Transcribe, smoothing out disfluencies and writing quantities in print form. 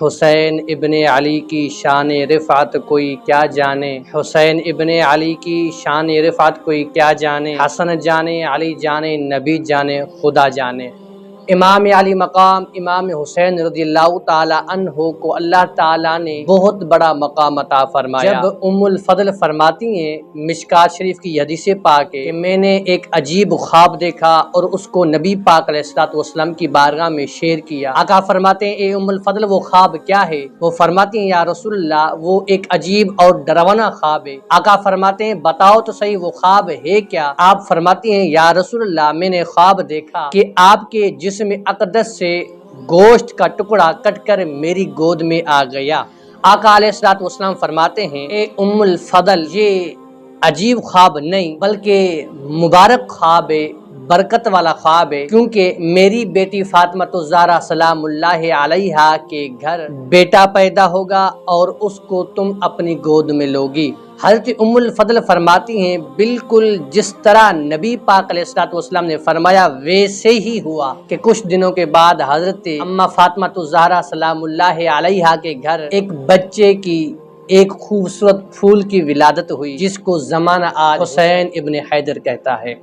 حسین ابن علی کی شان رفعت کوئی کیا جانے، حسین ابن علی کی شان رفعت کوئی کیا جانے، حسن جانے، علی جانے، نبی جانے، خدا جانے۔ امام علی مقام امام حسین رضی اللہ تعالی عنہ کو اللہ تعالیٰ نے بہت بڑا مقام عطا فرمایا۔ جب ام الفضل فرماتی ہیں مشکات شریف کی حدیث پاک ہے کہ میں نے ایک عجیب خواب دیکھا اور اس کو نبی پاک علیہ الصلوۃ والسلام کی بارگاہ میں شیئر کیا۔ آقا فرماتے ہیں اے ام الفضل وہ خواب کیا ہے؟ وہ فرماتی ہیں یا رسول اللہ وہ ایک عجیب اور ڈراونا خواب ہے۔ آقا فرماتے ہیں بتاؤ تو صحیح وہ خواب ہے کیا؟ آپ فرماتی ہیں یا رسول اللہ میں نے خواب دیکھا کہ آپ کے جسم اقدس سے گوشت کا ٹکڑا کٹ کر میری گود میں آ گیا۔ آقا علیہ الصلوۃ والسلام فرماتے ہیں اے ام الفضل یہ عجیب خواب نہیں بلکہ مبارک خواب ہے، برکت والا خواب ہے، کیونکہ میری بیٹی فاطمہ الزہرا سلام اللہ علیہا کے گھر بیٹا پیدا ہوگا اور اس کو تم اپنی گود میں لوگی۔ حضرت ام الفضل فرماتی ہیں بالکل جس طرح نبی پاک علیہ الصلوۃ والسلام نے فرمایا ویسے ہی ہوا کہ کچھ دنوں کے بعد حضرت اماں فاطمہ الزہرا سلام اللہ علیہا کے گھر ایک بچے کی ایک خوبصورت پھول کی ولادت ہوئی جس کو زمانہ آج حسین ابن حیدر کہتا ہے۔